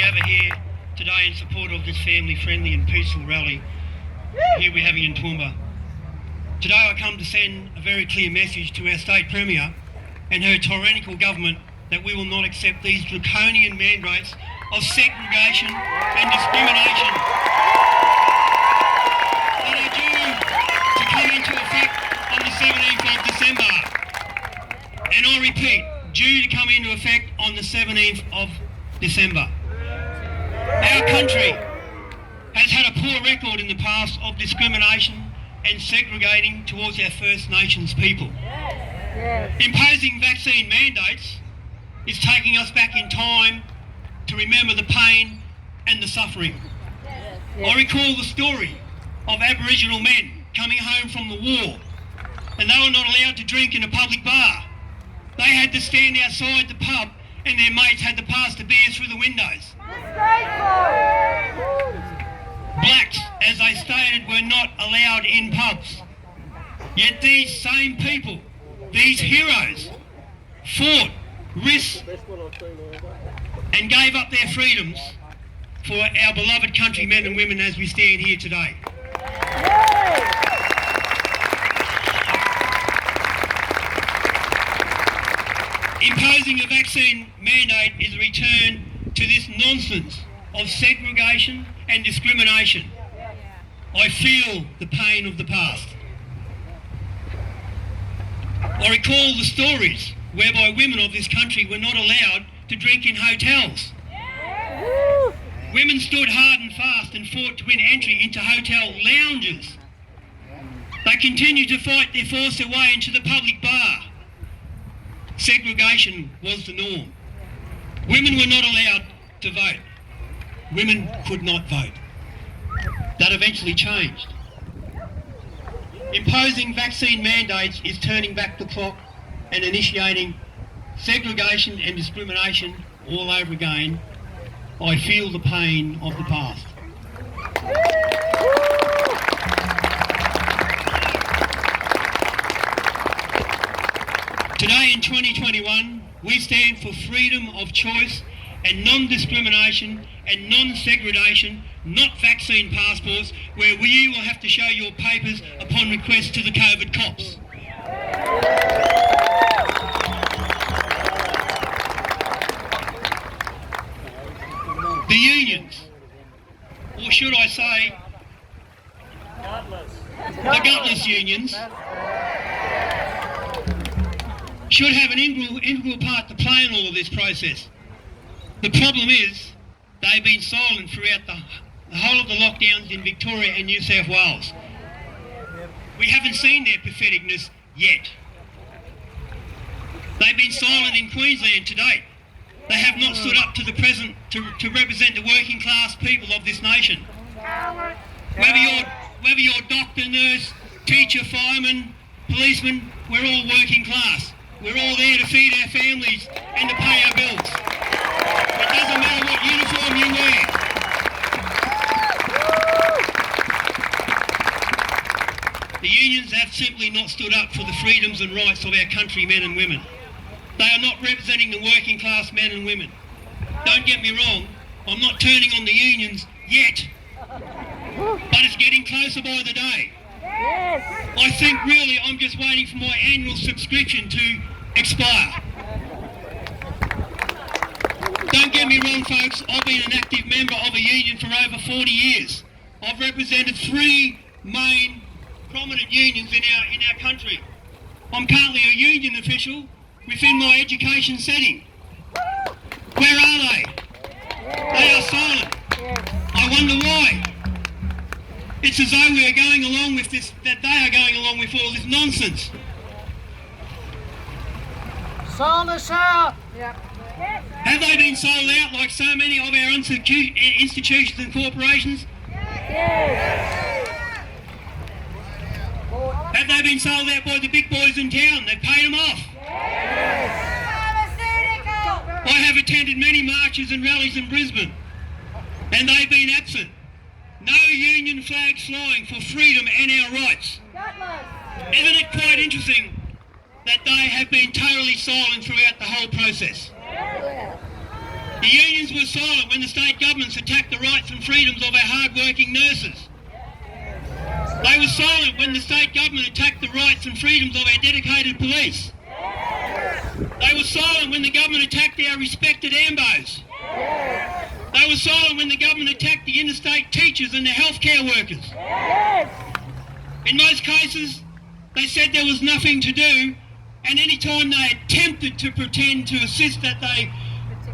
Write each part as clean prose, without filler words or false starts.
gather here today in support of this family-friendly and peaceful rally here we're having in Toowoomba. Today I come to send a very clear message to our State Premier and her tyrannical government that we will not accept these draconian mandates of segregation and discrimination that are due to come into effect on the 17th of December. And I repeat, due to come into effect on the 17th of December. Our country has had a poor record in the past of discrimination and segregating towards our First Nations people. Imposing vaccine mandates is taking us back in time to remember the pain and the suffering. I recall the story of Aboriginal men coming home from the war, and they were not allowed to drink in a public bar. They had to stand outside the pub and their mates had to pass the beer through the windows. Blacks, as they stated, were not allowed in pubs. Yet these same people, these heroes, fought, risked and gave up their freedoms for our beloved countrymen and women as we stand here today. Imposing a vaccine mandate is a return to this nonsense of segregation and discrimination. I feel the pain of the past. I recall the stories whereby women of this country were not allowed to drink in hotels. Women stood hard and fast and fought to win entry into hotel lounges. They continued to fight to force their way into the public bar. Segregation was the norm. Women were not allowed to vote. Women could not vote. That eventually changed. Imposing vaccine mandates is turning back the clock and initiating segregation and discrimination all over again. I feel the pain of the past. Today in 2021, we stand for freedom of choice and non-discrimination and non-segregation, not vaccine passports, where you will have to show your papers upon request to the COVID cops. The unions, or should I say, the gutless unions, should have an integral part to play in all of this process. The problem is they've been silent throughout the whole of the lockdowns in Victoria and New South Wales. We haven't seen their patheticness yet. They've been silent in Queensland to date. They have not stood up to the present to represent the working class people of this nation. Whether you're doctor, nurse, teacher, fireman, policeman, we're all working class. We're all there to feed our families and to pay our bills. It doesn't matter what uniform you wear. The unions have simply not stood up for the freedoms and rights of our countrymen and women. They are not representing the working class men and women. Don't get me wrong, I'm not turning on the unions yet, but it's getting closer by the day. I think really I'm just waiting for my annual subscription to expire. Don't get me wrong, folks, I've been an active member of a union for over 40 years. I've represented 3 main prominent unions in our country. I'm currently a union official within my education setting. Where are they? They are silent. I wonder why. It's as though we are going along with this, that they are going along with all this nonsense. Sold us out. Have they been sold out like so many of our institutions and corporations? Have they been sold out by the big boys in town? They've paid them off. I have attended many marches and rallies in Brisbane, and they've been absent. No union flags flying for freedom and our rights. Isn't it quite interesting that they have been totally silent throughout the whole process? The unions were silent when the state governments attacked the rights and freedoms of our hard-working nurses. They were silent when the state government attacked the rights and freedoms of our dedicated police. They were silent when the government attacked our respected AMBOs. They were silent when the government attacked the interstate teachers and the healthcare workers. In most cases, they said there was nothing to do, and any time they attempted to pretend to assist, that they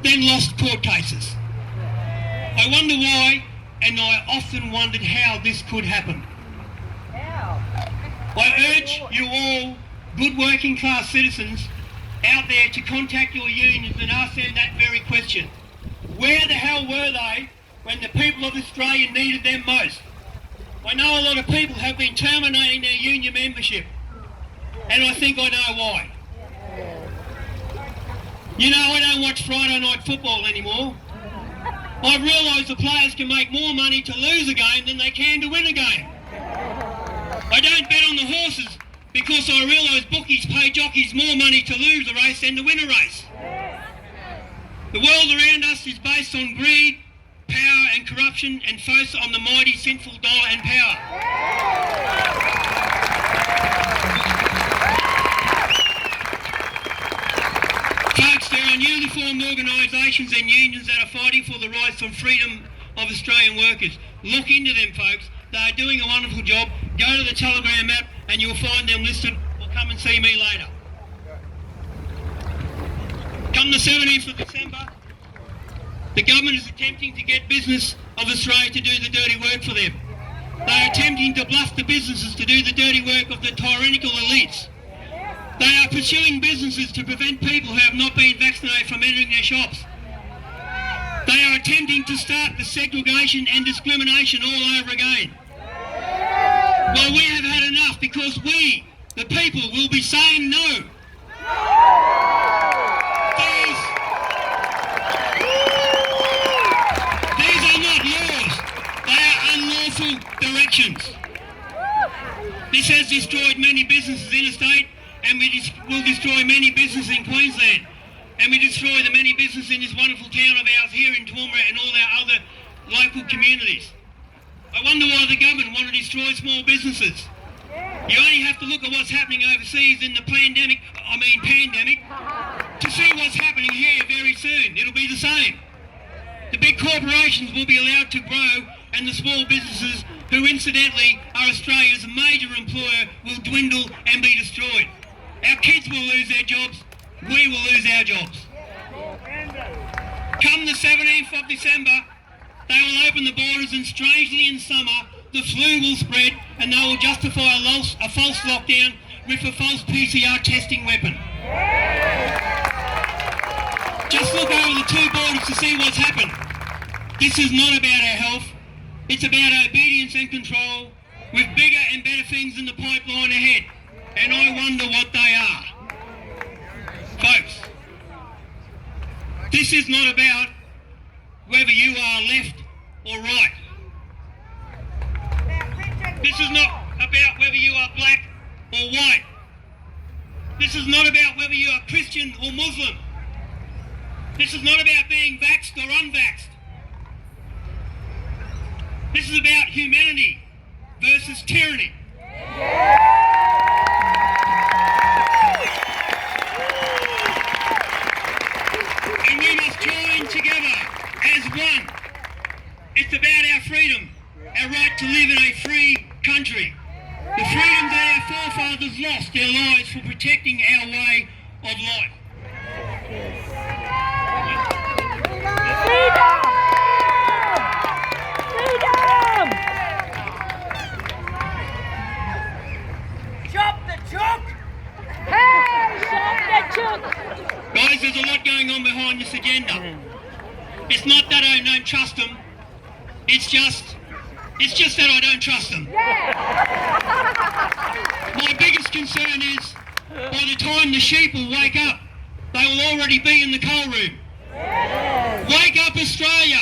then lost court cases. I wonder why, and I often wondered how this could happen. I urge you all, good working class citizens out there, to contact your unions and ask them that very question. Where the hell were they when the people of Australia needed them most? I know a lot of people have been terminating their union membership, and I think I know why. You know, I don't watch Friday night football anymore. I've realised the players can make more money to lose a game than they can to win a game. I don't bet on the horses because I realise bookies pay jockeys more money to lose a race than to win a race. The world around us is based on greed, power and corruption, and focus on the mighty sinful dollar and power. Folks, there are newly formed organisations and unions that are fighting for the rights and freedom of Australian workers. Look into them, folks. They are doing a wonderful job. Go to the Telegram app and you'll find them listed, or come and see me later. Come the 17th of December, the government is attempting to get business of Australia to do the dirty work for them. They are attempting to bluff the businesses to do the dirty work of the tyrannical elites. They are pursuing businesses to prevent people who have not been vaccinated from entering their shops. They are attempting to start the segregation and discrimination all over again. Well, we have had enough, because we, the people, will be saying no. These are not laws. They are unlawful directions. This has destroyed many businesses interstate, and we will destroy many businesses in Queensland. And we destroy the many businesses in this wonderful town of ours here in Toowoomba and all our other local communities. I wonder why the government want to destroy small businesses. You only have to look at what's happening overseas in the pandemic, to see what's happening here very soon. It'll be the same. The big corporations will be allowed to grow, and the small businesses, who incidentally are Australia's major employer, will dwindle and be destroyed. Our kids will lose their jobs. We will lose our jobs. Come the 17th of December, they will open the borders, and strangely in summer, the flu will spread, and they will justify a false lockdown with a false PCR testing weapon. Just look over the two borders to see what's happened. This is not about our health. It's about obedience and control, with bigger and better things in the pipeline ahead. And I wonder what they are. Folks, this is not about whether you are left or right. This is not about whether you are black or white. This is not about whether you are Christian or Muslim. This is not about being vaxxed or unvaxxed. This is about humanity versus tyranny. And we must join together as one. It's about our freedom, our right to live in a free country. The freedom that our forefathers lost their lives for protecting our way of life. Guys, there's a lot going on behind this agenda. It's not that I don't trust them. It's just that I don't trust them. My biggest concern is, by the time the sheep will wake up, they will already be in the coal room. Wake up, Australia!